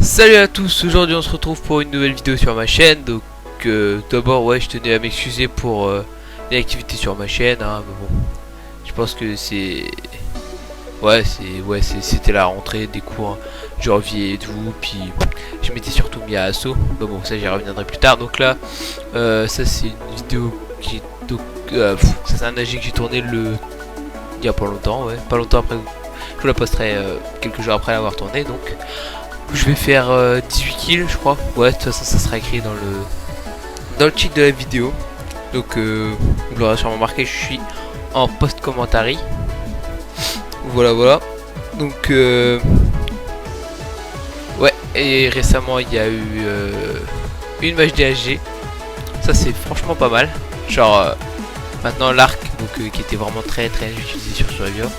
Salut à tous, aujourd'hui on se retrouve pour une nouvelle vidéo sur ma chaîne. Donc d'abord je tenais à m'excuser pour les activités sur ma chaîne mais bon, je pense que c'était la rentrée des cours janvier et tout, puis je m'étais surtout mis à assaut, mais bon ça j'y reviendrai plus tard. Donc là ça c'est une vidéo qui ça c'est un AG que j'ai tourné il y a pas longtemps, pas longtemps après. Je vous la posterai quelques jours après l'avoir tourné. Donc je vais faire 18 kills je crois. Ouais, de toute façon ça sera écrit dans le titre de la vidéo. Donc vous l'aurez sûrement remarqué, je suis en post-commentary. Voilà. Donc ouais, et récemment il y a eu une match DHG. Ça c'est franchement pas mal. Genre maintenant l'arc donc qui était vraiment très utilisé sur Survivor.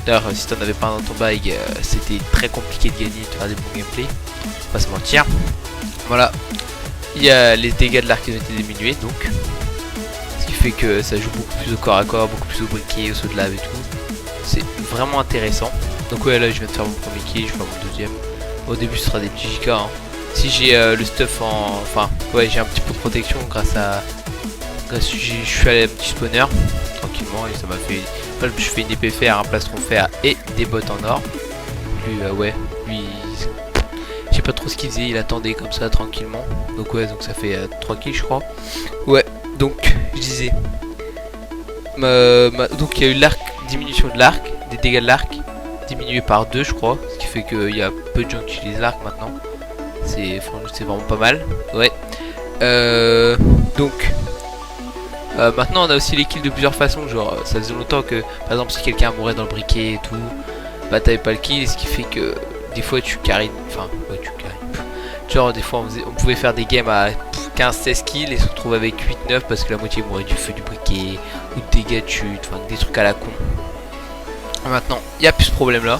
D'ailleurs si t'en avais pas un dans ton bag, c'était très compliqué de gagner, de faire des bons gameplays, pas se mentir. Voilà, il y a les dégâts de l'arc qui ont été diminués, donc ce qui fait que ça joue beaucoup plus au corps à corps, beaucoup plus au briquet, au saut de lave et tout. C'est vraiment intéressant. Donc ouais, là je viens de faire mon premier kill, je vais faire mon deuxième. Au début ce sera des petits JK Si j'ai le stuff enfin ouais, j'ai un petit peu de protection grâce à je suis allé à un petit spawner tranquillement et ça m'a fait. Je fais une épée fer, un plastron fer et des bottes en or. Lui je sais pas trop ce qu'il faisait, il attendait comme ça tranquillement. Donc ouais, donc ça fait 3 kills je crois. Ouais, donc je disais donc il y a eu l'arc, diminution de l'arc, des dégâts de l'arc diminué par 2 je crois, ce qui fait qu'il y a peu de gens qui utilisent l'arc maintenant. C'est vraiment pas mal. Ouais, donc maintenant on a aussi les kills de plusieurs façons. Genre ça faisait longtemps que par exemple si quelqu'un mourait dans le briquet et tout, bah t'avais pas le kill, ce qui fait que des fois tu carry, enfin ouais, tu carry. Genre des fois on pouvait faire des games à 15-16 kills et se retrouver avec 8-9 parce que la moitié mourait du feu du briquet ou de dégâts de chute, enfin des trucs à la con. Maintenant il y a plus ce problème là.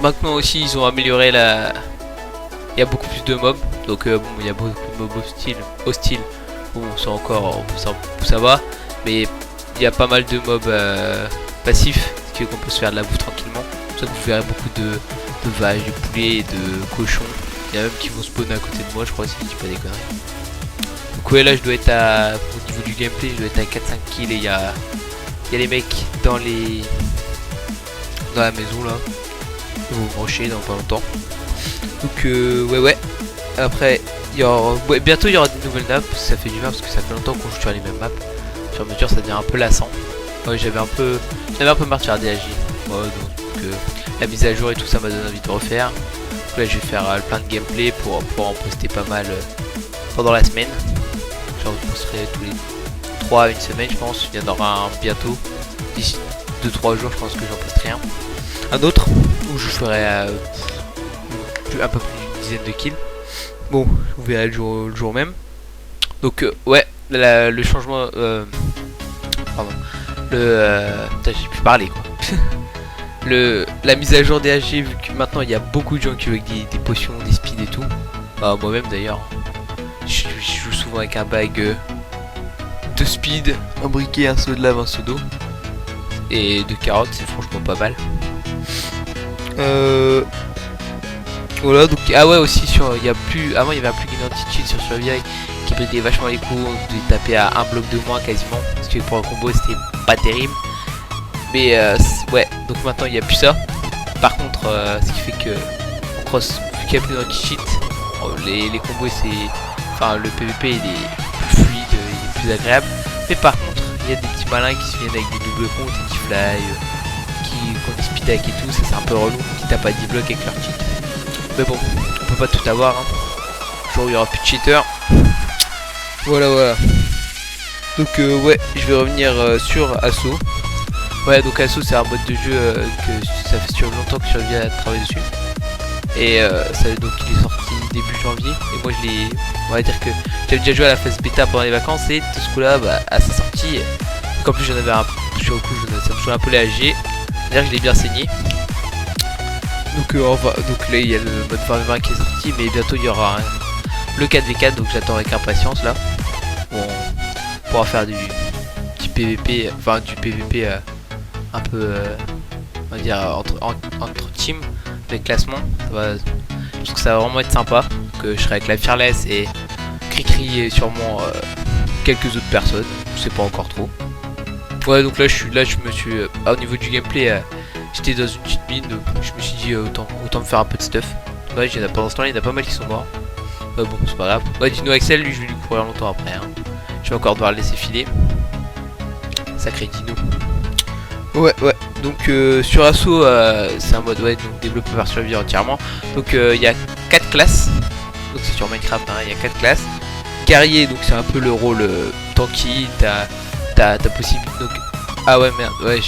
Maintenant aussi ils ont amélioré la... Il y a beaucoup plus de mobs, donc bon, il y a beaucoup de mobs hostiles. Bon, ça encore, ça va, mais il y a pas mal de mobs passifs, ce qui fait qu'on peut se faire de la bouffe tranquillement. C'est pour ça que vous verrez beaucoup de vaches, de poulets, et de cochons. Il y a même qui vont spawner à côté de moi, je crois, si je dis pas des conneries. Donc ouais, là je dois être au niveau du gameplay, je dois être à 4-5 kills et il y a les mecs dans la maison là. Ils vont me rusher dans pas longtemps. Donc ouais. Après bientôt il y aura des nouvelles maps. Ça fait du mal parce que ça fait longtemps qu'on joue sur les mêmes maps. Sur mesure ça devient un peu lassant. Ouais, j'avais un peu marre de faire DHJ. Ouais, donc la mise à jour et tout ça m'a donné envie de refaire. Donc là je vais faire plein de gameplay pour pouvoir en poster pas mal pendant la semaine. Genre je posterai tous les 3 à une semaine je pense. Il y en aura un bientôt. D'ici 2-3 jours je pense que j'en posterai un autre où je ferai un peu plus d'une dizaine de kills. Bon, vous verrez le jour même. Donc ouais, le changement pardon. Putain, j'ai pu parler quoi. La mise à jour des HG, vu que maintenant il y a beaucoup de gens qui jouent avec des potions, des speeds et tout. Bah moi-même d'ailleurs. Je joue souvent avec un bag de speed, un briquet, un seau de lave, un seau d'eau. Et de carottes, c'est franchement pas mal. Voilà, donc ouais aussi avant il y avait un plugin anti-cheat sur Survivor qui bridait vachement les coups, on devait taper à un bloc de moins quasiment, parce que pour un combo c'était pas terrible. Mais ouais, donc maintenant il n'y a plus ça. Par contre ce qui fait que on cross, vu qu'il n'y a plus d'anti-cheat, les combos le PVP il est plus fluide, il est plus agréable. Mais par contre il y a des petits malins qui se viennent avec des doubles comptes et qui fly, qui ont des speed hack et tout, ça c'est un peu relou, qui tapent à 10 blocs avec leur cheat. Mais bon, on peut pas tout avoir Genre il y aura plus de cheaters. Voilà. Donc ouais, je vais revenir sur Assaut. Ouais, donc Assaut c'est un mode de jeu que ça fait longtemps que je reviens à travailler dessus. Et donc il est sorti début janvier. Et moi on va dire que j'avais déjà joué à la phase bêta pendant les vacances. Et tout ce coup là, à sa sortie, qu'en plus j'en avais sur le coup ça me jouait un peu les AG. C'est-à-dire que je l'ai bien saigné. Donc là il y a le mode 20 qui est sorti, mais bientôt il y aura le 4v4, donc j'attends avec impatience là. Bon, on pourra faire du petit PVP, enfin du PVP un peu on va dire entre teams, avec classement. Je trouve que ça va vraiment être sympa. Que je serai avec la Fearless et Cricri et sûrement quelques autres personnes. Je sais pas encore trop. Ouais, donc là je me suis au niveau du gameplay, j'étais dans une petite mine, donc je me suis dit autant me faire un peu de stuff. Ouais, pendant ce temps là il y en a pas mal qui sont morts. Bon, c'est pas grave. Ouais, Dino Axel, lui je vais lui courir longtemps après, hein. Je vais encore devoir le laisser filer. Sacré Dino. Ouais, donc sur Assaut, c'est un mode donc développé par Survivor entièrement. Donc il y a 4 classes. Donc c'est sur Minecraft, hein, il y a 4 classes. Guerrier, donc c'est un peu le rôle tanky. T'as possibilité. Donc ah ouais merde, ouais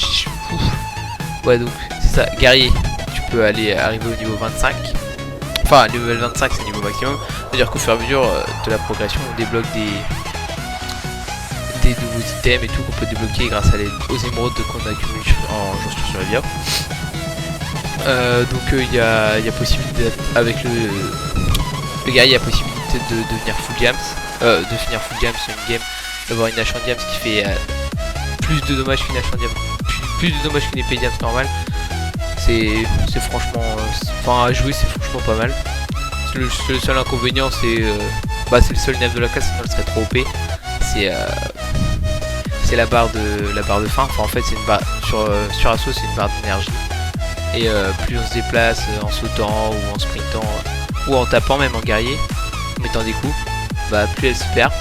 ouais, donc c'est ça, guerrier. Tu peux arriver au niveau 25. Enfin, le level 25 c'est le niveau maximum. C'est-à-dire qu'au fur et à mesure de la progression, on débloque des nouveaux items et tout qu'on peut débloquer grâce aux émeraudes qu'on accumule en jouant sur Survivor. Donc il y a possibilité avec le guerrier, il y a possibilité de devenir full jams, sur une game, d'avoir une hache en diams qui fait plus de dommages qu'une hache en diams, plus de dommages qu'une épée diams normale. C'est franchement, enfin à jouer c'est franchement pas mal. Le seul inconvénient c'est c'est le seul nerf de la classe, sinon elle serait trop OP. C'est la barre de fin. Enfin en fait c'est une barre sur Assaut, c'est une barre d'énergie. Et plus on se déplace en sautant ou en sprintant ou en tapant même en guerrier, en mettant des coups, plus elle se perd.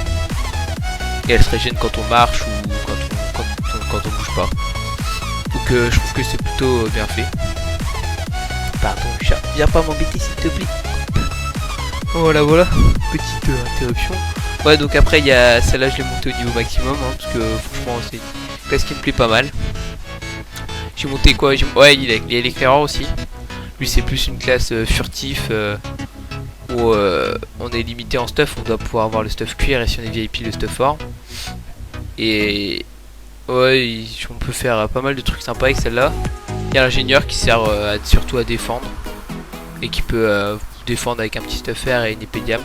Et elle se régène quand on marche ou quand on bouge pas. Donc je trouve que c'est plutôt bien fait. Pardon chat, viens pas m'embêter s'il te plaît. Voilà, petite interruption. Ouais, donc après il y a celle-là, je l'ai montée au niveau maximum, hein, parce que franchement c'est une classe qui me plaît pas mal. J'ai monté quoi? Ouais, il y a l'éclaireur aussi. Lui c'est plus une classe furtif où on est limité en stuff, on doit pouvoir avoir le stuff cuir et si on est VIP le stuff fort. Et ouais, on peut faire pas mal de trucs sympas avec celle-là. Il y a l'ingénieur qui sert surtout à défendre et qui peut défendre avec un petit stuffer et une épée diams.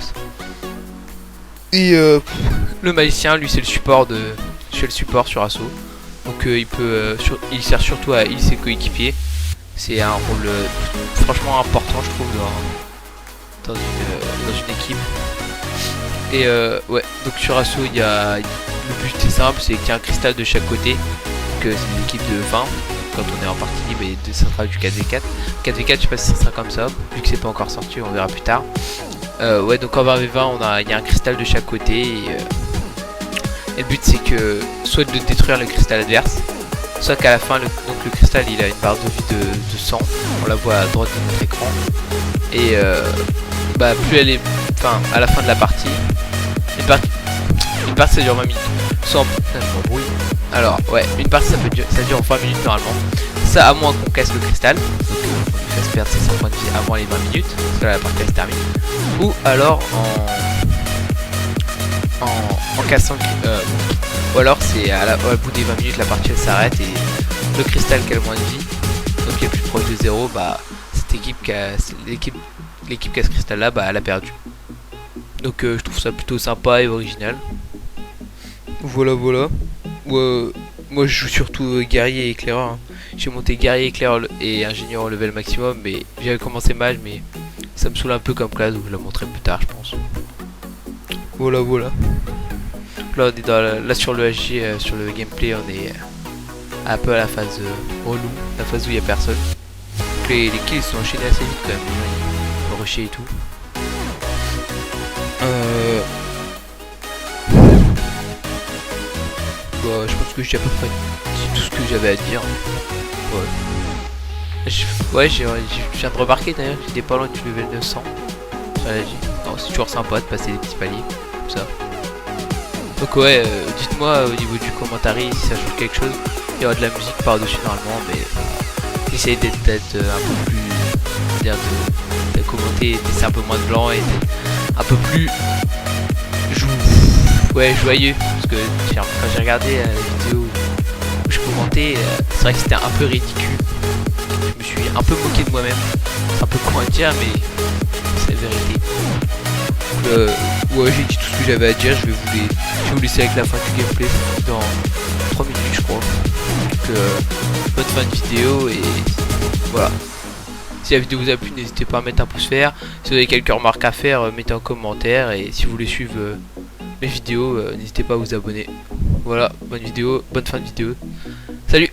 Et le magicien, lui c'est le support sur Assaut. Donc il sert surtout à heal ses coéquipiers. C'est un rôle franchement important je trouve dans une équipe. Et ouais, donc sur Assaut le but c'est simple, c'est qu'il y a un cristal de chaque côté. Donc c'est une équipe de 20 quand on est en partie libre et ça sera du 4v4. 4v4 je sais pas si ça sera comme ça, vu que c'est pas encore sorti, on verra plus tard. Ouais, donc en 20v20 il y a un cristal de chaque côté et le but c'est que soit de détruire le cristal adverse, soit qu'à la fin le cristal il a une barre de vie de 100, on la voit à droite de notre écran. Et plus elle est, enfin à la fin de la partie, une partie ça dure 20 minutes. Soit putain, je m'embrouille. Alors ouais, une partie ça dure 20 minutes normalement. Ça à moins qu'on casse le cristal, donc on fasse perdre ses 100 points de vie avant les 20 minutes, parce que là la partie elle se termine. Ou alors en cassant ou alors c'est au bout des 20 minutes la partie elle s'arrête et le cristal qui a le moins de vie, donc qui est plus proche de 0, cette équipe l'équipe qui a ce cristal là elle a perdu. Donc je trouve ça plutôt sympa et original. Voilà. Moi je joue surtout guerrier et éclaireur, hein. J'ai monté guerrier, éclaireur et ingénieur au level maximum, mais j'avais commencé mal, mais ça me saoule un peu comme classe, donc je la montrerai plus tard je pense. Voilà. Là on est là sur le HG, sur le gameplay on est un peu à la phase relou, la phase où il n'y a personne. Donc les kills sont enchaînés assez vite quand même, ils rusher et tout. Je pense que j'ai à peu près dit tout ce que j'avais à dire. Ouais, je viens de remarquer d'ailleurs que j'étais pas loin du level 900 sur la J. C'est toujours sympa de passer des petits paliers comme ça. Donc ouais, dites-moi au niveau du commentaire si ça change quelque chose. Il y aura de la musique par-dessus normalement, mais essayez d'être un peu plus, de commenter, c'est un peu moins de blanc et un peu plus joyeux, parce que quand j'ai regardé la vidéo où je commentais, c'est vrai que c'était un peu ridicule. Je me suis un peu moqué de moi-même, c'est un peu con à dire mais c'est la vérité. Ouais, j'ai dit tout ce que j'avais à dire, je vais vous laisser avec la fin du gameplay dans 3 minutes je crois. Donc bonne fin de vidéo et Voilà. Si la vidéo vous a plu, n'hésitez pas à mettre un pouce vert. Si vous avez quelques remarques à faire, mettez en commentaire. Et si vous voulez suivre mes vidéos, n'hésitez pas à vous abonner. Voilà, bonne vidéo, bonne fin de vidéo. Salut!